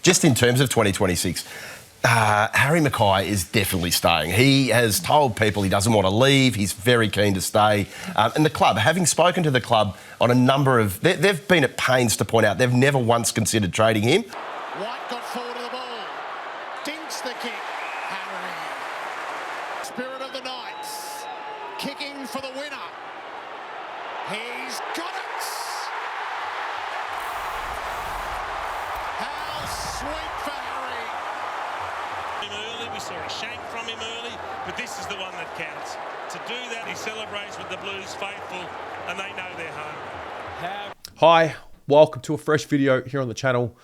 just in terms of 2026, Harry McKay is definitely staying. He has told people he doesn't want to leave. He's very keen to stay. And the club, having spoken to the club on a number of... They've been at pains to point out they've never once considered trading him. White got forward of the ball. Dinks the kick. Harry. Spirit of the Knights. Kicking for the winner. He's got it. How sweet for Harry. Early, we saw a shank from him early, but this is the one that counts. To do that, he celebrates with the Blues faithful, and they know they're home. Hi, welcome to a fresh video here on the channel.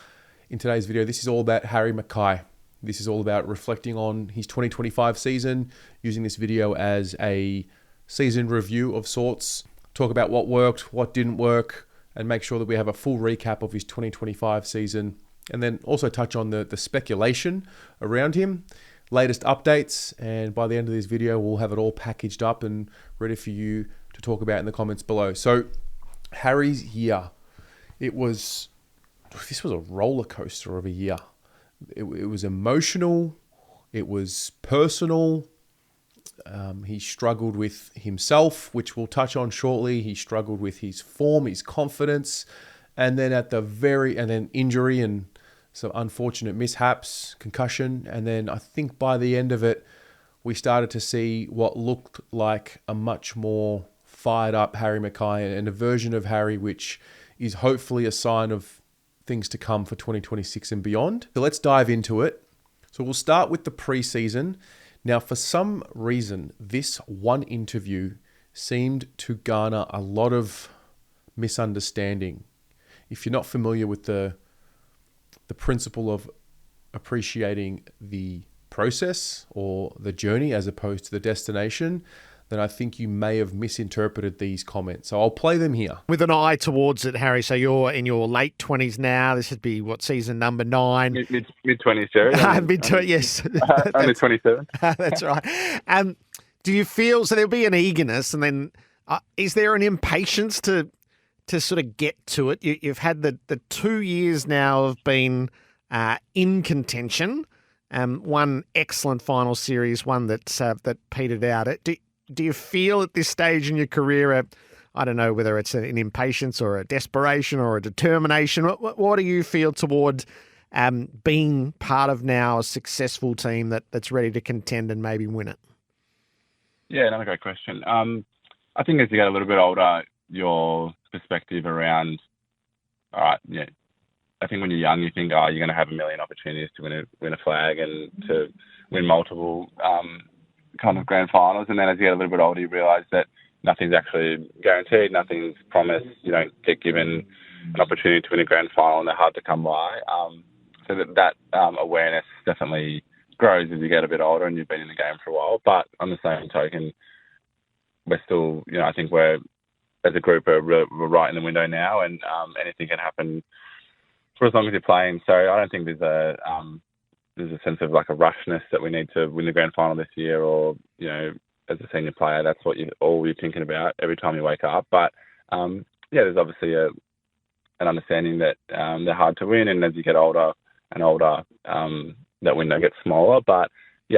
In today's video, this is all about Harry McKay. This is all about reflecting on his 2025 season, using this video as a season review of sorts, talk about what worked, what didn't work, and make sure that we have a full recap of his 2025 season, and then also touch on the speculation around him, latest updates, and by the end of this video, we'll have it all packaged up and ready for you to talk about in the comments below. So, Harry's year, this was a roller coaster of a year. It was emotional, it was personal. He struggled with himself, which we'll touch on shortly. He struggled with his form, his confidence, and then injury and some unfortunate mishaps, concussion. And then I think by the end of it, we started to see what looked like a much more fired up Harry McKay and a version of Harry which is hopefully a sign of things to come for 2026 and beyond. So let's dive into it. So we'll start with the preseason. Now, for some reason, this one interview seemed to garner a lot of misunderstanding. If you're not familiar with the principle of appreciating the process or the journey as opposed to the destination, then I think you may have misinterpreted these comments. So I'll play them here. With an eye towards it, Harry, so you're in your late 20s now. This would be, what, season number 9? Mid-20s, Jerry. Mid-20s, yes. Only 27. That's right. Do you feel, so there'll be an eagerness, and then is there an impatience to sort of get to it? You've had the 2 years now of being in contention, one excellent final series, one that petered out. Do you feel at this stage in your career, I don't know whether it's an impatience or a desperation or a determination, what do you feel toward being part of now a successful team that's ready to contend and maybe win it? Yeah, another great question. I think as you get a little bit older, your perspective around, all right, yeah, I think when you're young, you think, you're going to have a million opportunities to win a flag and to win multiple kind of grand finals. And then as you get a little bit older, you realise that nothing's actually guaranteed, nothing's promised. You don't get given an opportunity to win a grand final, and they're hard to come by. So that awareness definitely grows as you get a bit older and you've been in the game for a while. But on the same token, we're still, I think we're, as a group, we're right in the window now, and anything can happen for as long as you're playing. So I don't think there's a sense of like a rushness that we need to win the grand final this year, or as a senior player, that's what you're thinking about every time you wake up. But there's obviously an understanding that they're hard to win, and as you get older and older, that window gets smaller. But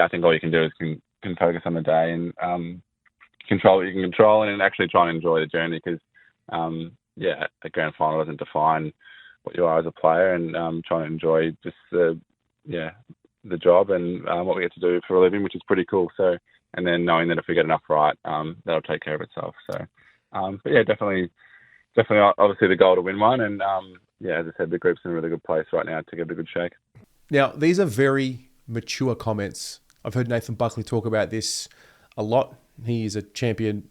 I think all you can do is can focus on the day and control what you can control, and actually try and enjoy the journey, because a grand final doesn't define what you are as a player, and trying to enjoy just the job and what we get to do for a living, which is pretty cool. So, and then knowing that if we get enough right, that'll take care of itself. So, definitely, obviously the goal to win one, and as I said, the group's in a really good place right now to give it a good shake. Now, these are very mature comments. I've heard Nathan Buckley talk about this a lot. He is a champion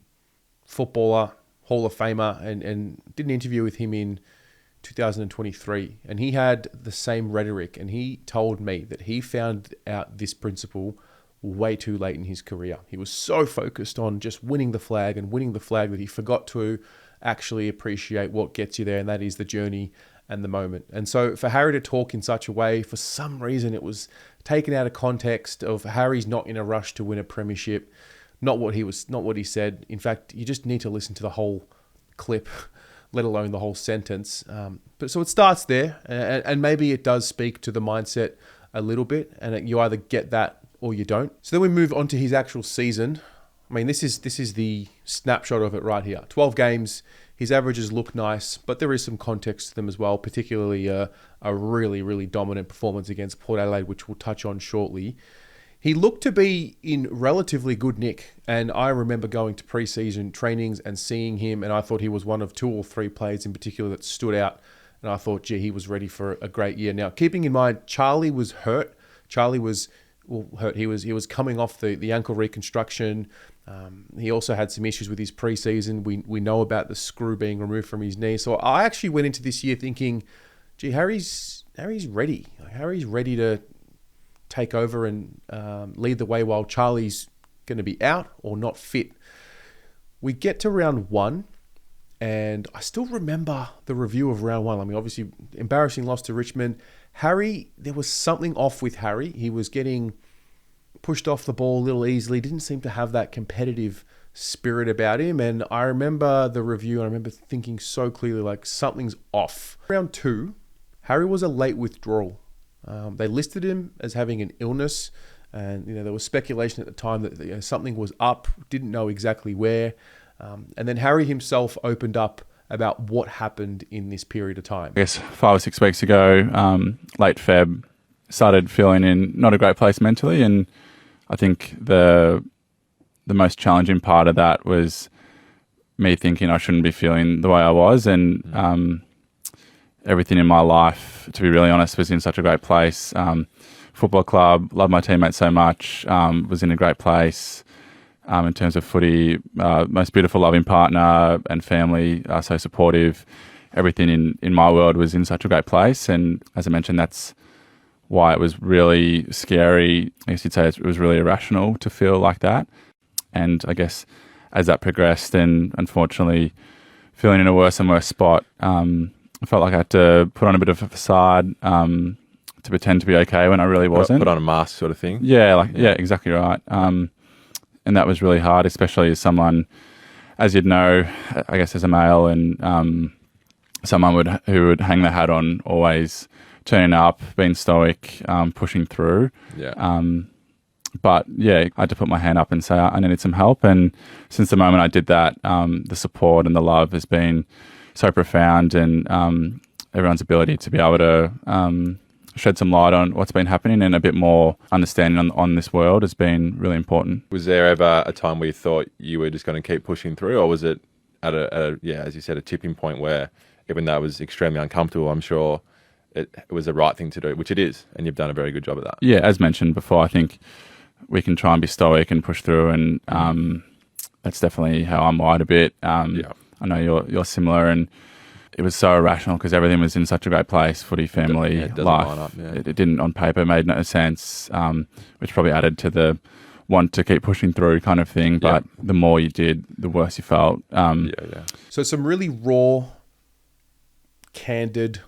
footballer, Hall of Famer, and did an interview with him in 2023, and he had the same rhetoric, and he told me that he found out this principle way too late in his career. He was so focused on just winning the flag that he forgot to actually appreciate what gets you there, and that is the journey and the moment. And so for Harry to talk in such a way, for some reason it was taken out of context of Harry's not in a rush to win a premiership, not what he said. In fact, you just need to listen to the whole clip let alone the whole sentence. But so it starts there, and maybe it does speak to the mindset a little bit, and you either get that or you don't. So then we move on to his actual season. I mean, this is the snapshot of it right here. 12 games. His averages look nice, but there is some context to them as well, particularly a really, really dominant performance against Port Adelaide, which we'll touch on shortly. He looked to be in relatively good nick, and I remember going to pre-season trainings and seeing him, and I thought he was one of 2 or 3 players in particular that stood out, and I thought, gee, he was ready for a great year. Now, keeping in mind, Charlie was hurt. Charlie was hurt. He was coming off the ankle reconstruction. He also had some issues with his pre-season. We know about the screw being removed from his knee. So I actually went into this year thinking, gee, Harry's ready. Harry's ready to take over and lead the way while Charlie's going to be out or not fit. We get to round 1, and I still remember the review of round 1. I mean, obviously, embarrassing loss to Richmond. Harry, there was something off with Harry. He was getting pushed off the ball a little easily, didn't seem to have that competitive spirit about him. And I remember the review, and I remember thinking so clearly, like, something's off. Round 2, Harry was a late withdrawal. They listed him as having an illness, and there was speculation at the time that something was up, didn't know exactly where. And then Harry himself opened up about what happened in this period of time. I guess 5 or 6 weeks ago, late Feb, started feeling in not a great place mentally, and I think the most challenging part of that was me thinking I shouldn't be feeling the way I was, and everything in my life, to be really honest, was in such a great place. Football club, loved my teammates so much, was in a great place. In terms of footy, most beautiful, loving partner and family, so supportive. Everything in my world was in such a great place, and as I mentioned, that's why it was really scary. I guess you'd say it was really irrational to feel like that. And I guess as that progressed, and unfortunately feeling in a worse and worse spot, I felt like I had to put on a bit of a facade to pretend to be okay when I really wasn't. Put on a mask sort of thing? Yeah, exactly right. And that was really hard, especially as someone, as you'd know, I guess as a male, and someone who would hang their hat on always turning up, being stoic, pushing through. Yeah. But yeah, I had to put my hand up and say I needed some help. And since the moment I did that, the support and the love has been so profound, and everyone's ability to be able to shed some light on what's been happening and a bit more understanding on this world has been really important. Was there ever a time where you thought you were just going to keep pushing through, or was it at a as you said, a tipping point where even though it was extremely uncomfortable, I'm sure it was the right thing to do, which it is, and you've done a very good job of that. Yeah, as mentioned before, I think we can try and be stoic and push through, and that's definitely how I'm wired a bit. I know you're similar, and it was so irrational because everything was in such a great place, footy, family, it doesn't life. line up, It didn't on paper, made no sense, which probably added to the want to keep pushing through kind of thing. But the more you did, the worse you felt. So some really raw, candid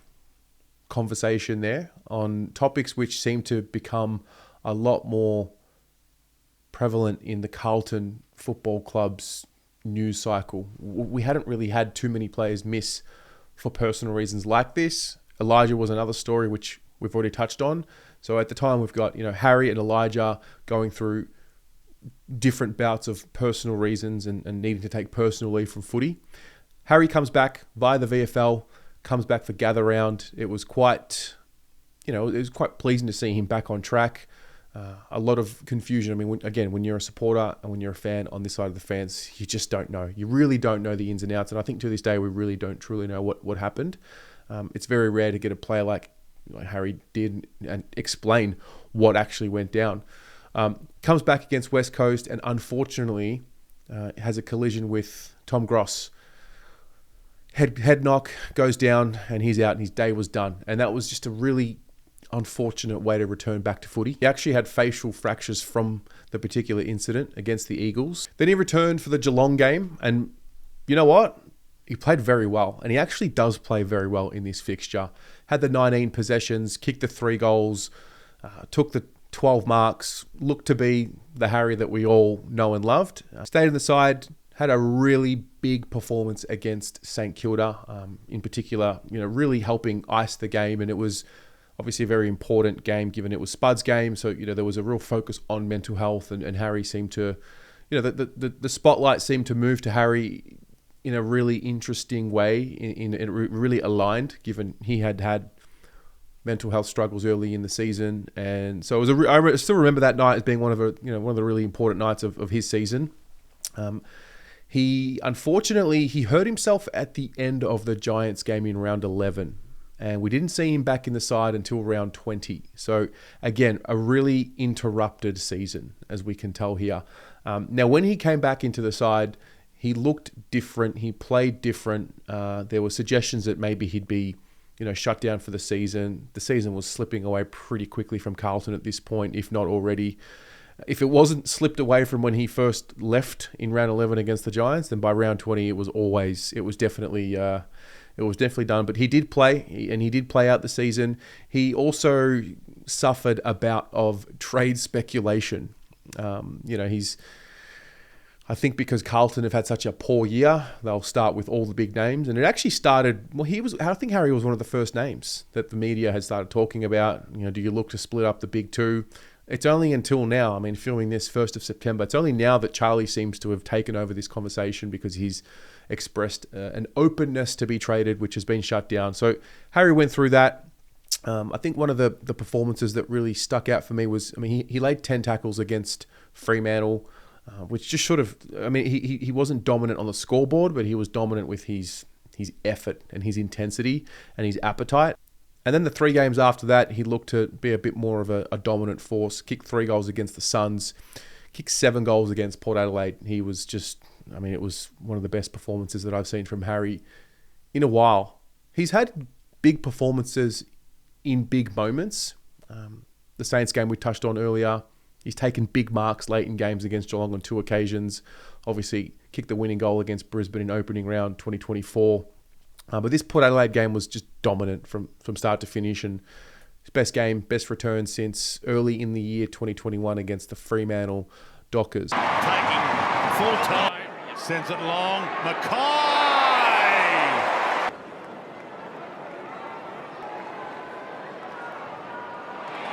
conversation there on topics which seem to become a lot more prevalent in the Carlton Football Club's news cycle. We hadn't really had too many players miss for personal reasons like this. Elijah was another story which we've already touched on. So at the time we've got Harry and Elijah going through different bouts of personal reasons and needing to take personal leave from footy. Harry comes back via the VFL, comes back for gather round. It was quite, it was quite pleasing to see him back on track. A lot of confusion. I mean, when you're a supporter and when you're a fan on this side of the fence, you just don't know. You really don't know the ins and outs. And I think to this day, we really don't truly know what happened. It's very rare to get a player like Harry did and explain what actually went down. Comes back against West Coast and unfortunately has a collision with Tom Gross. Head knock, goes down, and he's out, and his day was done. And that was just a really unfortunate way to return back to footy. He actually had facial fractures from the particular incident against the Eagles. Then he returned for the Geelong game, and you know what? He played very well, and he actually does play very well in this fixture. Had the 19 possessions, kicked the 3 goals, took the 12 marks, looked to be the Harry that we all know and loved. Stayed in the side, had a really big performance against St Kilda, in particular, really helping ice the game. And it was obviously a very important game given it was Spud's game. So, there was a real focus on mental health, and Harry seemed to, the spotlight seemed to move to Harry in a really interesting way, in really aligned, given he had mental health struggles early in the season. And so I still remember that night as being one of the really important nights of his season. He unfortunately hurt himself at the end of the Giants game in round 11, and we didn't see him back in the side until round 20. So again, a really interrupted season, as we can tell here. Now, when he came back into the side, he looked different. He played different. There were suggestions that maybe he'd be, shut down for the season. The season was slipping away pretty quickly from Carlton at this point, if not already. If it wasn't slipped away from when he first left in round 11 against the Giants, then by round 20 it was definitely done. But he did play, and he did play out the season. He also suffered a bout of trade speculation. I think because Carlton have had such a poor year, they'll start with all the big names. And it actually started, I think Harry was one of the first names that the media had started talking about. Do you look to split up the big two? It's only until now, filming this 1st of September, it's only now that Charlie seems to have taken over this conversation, because he's expressed an openness to be traded, which has been shut down. So Harry went through that. I think one of the performances that really stuck out for me was, he laid 10 tackles against Fremantle, which just sort of, he wasn't dominant on the scoreboard, but he was dominant with his effort and his intensity and his appetite. And then the 3 games after that, he looked to be a bit more of a dominant force. Kicked 3 goals against the Suns, kicked 7 goals against Port Adelaide. He was just, it was one of the best performances that I've seen from Harry in a while. He's had big performances in big moments. The Saints game we touched on earlier, he's taken big marks late in games against Geelong on 2 occasions. Obviously, kicked the winning goal against Brisbane in opening round 2024. But this Port Adelaide game was just dominant from start to finish, and his best game, best return since early in the year 2021 against the Fremantle Dockers. Taking full time, sends it long, McKay!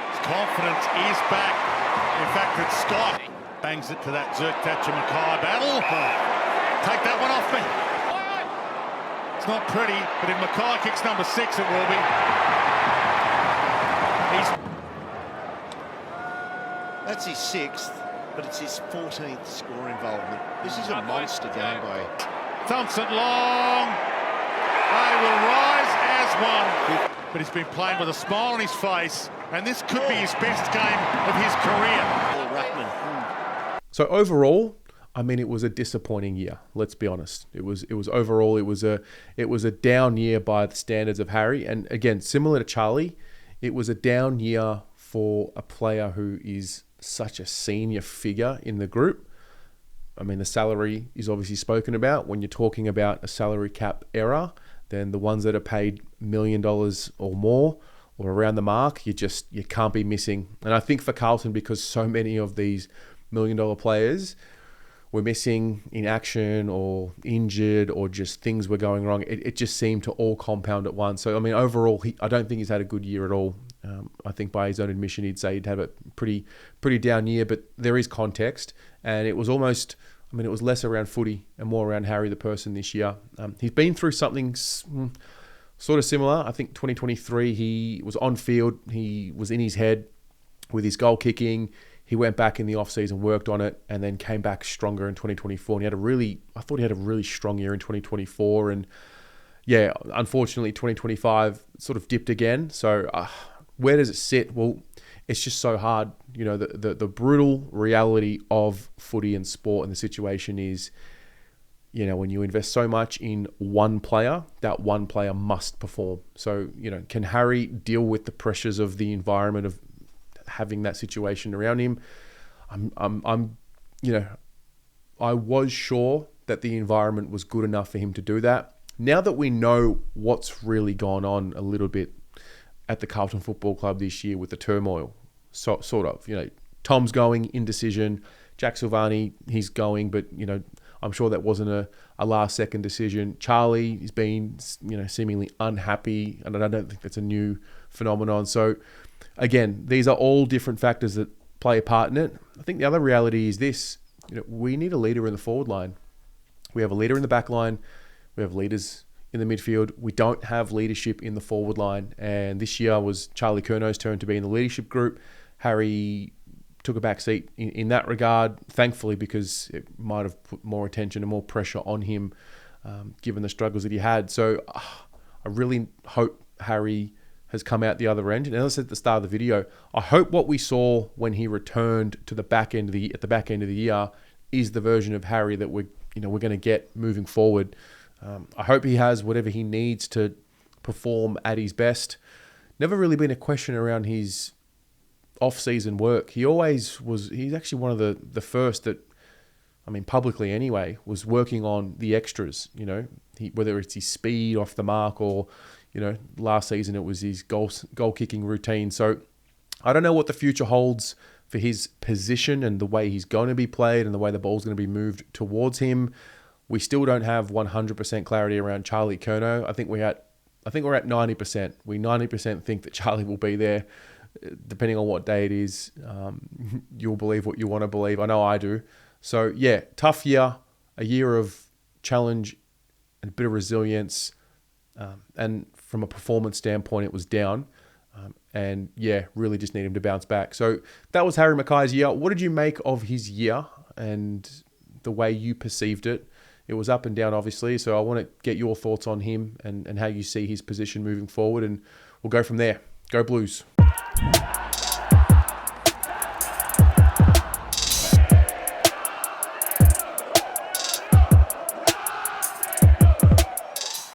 His confidence is back. In fact, it's Scott. Bangs it to that Zerk Thatcher McKay battle. Take that one off me. It's not pretty, but if McKay kicks number 6, it will be. That's his 6th, but it's his 14th score involvement. This is a monster game by Thompson long. They will rise as one. But he's been playing with a smile on his face, and this could be his best game of his career. So overall, it was a disappointing year. Let's be honest. It was overall, it was a down year by the standards of Harry. And again, similar to Charlie, it was a down year for a player who is such a senior figure in the group. The salary is obviously spoken about. When you're talking about a salary cap era, then the ones that are paid $1 million or more or around the mark, you can't be missing. And I think for Carlton, because so many of these $1 million players were missing in action or injured or just things were going wrong, it just seemed to all compound at once. So, overall, I don't think he's had a good year at all. I think by his own admission, he'd say he'd have a pretty down year, but there is context. And it was almost, it was less around footy and more around Harry the person this year. He's been through something sort of similar. I think 2023, he was on field. He was in his head with his goal kicking. He went back in the offseason, worked on it, and then came back stronger in 2024. And I thought he had a really strong year in 2024. And yeah, unfortunately, 2025 sort of dipped again. So where does it sit? Well, it's just so hard. The brutal reality of footy and sport and the situation is, when you invest so much in one player, that one player must perform. So, can Harry deal with the pressures of the environment of having that situation around him? I was sure that the environment was good enough for him to do that. Now that we know what's really gone on a little bit at the Carlton Football Club this year with the turmoil, sort of, Tom's going, indecision, Jack Silvani, he's going, but, I'm sure that wasn't a last-second decision. Charlie has been, seemingly unhappy, and I don't think that's a new phenomenon. So, again, these are all different factors that play a part in it. I think the other reality is this. We need a leader in the forward line. We have a leader in the back line. We have leaders in the midfield. We don't have leadership in the forward line. And this year was Charlie Curnow's turn to be in the leadership group. Harry took a back seat in that regard, thankfully, because it might have put more attention and more pressure on him, given the struggles that he had. So I really hope Harry has come out the other end. And as I said at the start of the video, I hope what we saw when he returned to the back end of the year is the version of Harry that we're going to get moving forward. I hope he has whatever he needs to perform at his best. Never really been a question around his off-season work. He always was. He's actually one of the first that, publicly anyway, was working on the extras. Whether it's his speed off the mark or, last season it was his goal kicking routine. So I don't know what the future holds for his position and the way he's going to be played and the way the ball's going to be moved towards him. We still don't have 100% clarity around Charlie Curnow. I think we're at 90%. We 90% think that Charlie will be there, depending on what day it is. You'll believe what you want to believe. I know I do. So yeah, tough year, a year of challenge and a bit of resilience. And from a performance standpoint, it was down. And yeah, really just need him to bounce back. So that was Harry McKay's year. What did you make of his year and the way you perceived it? It was up and down, obviously. So I want to get your thoughts on him and how you see his position moving forward. And we'll go from there. Go Blues.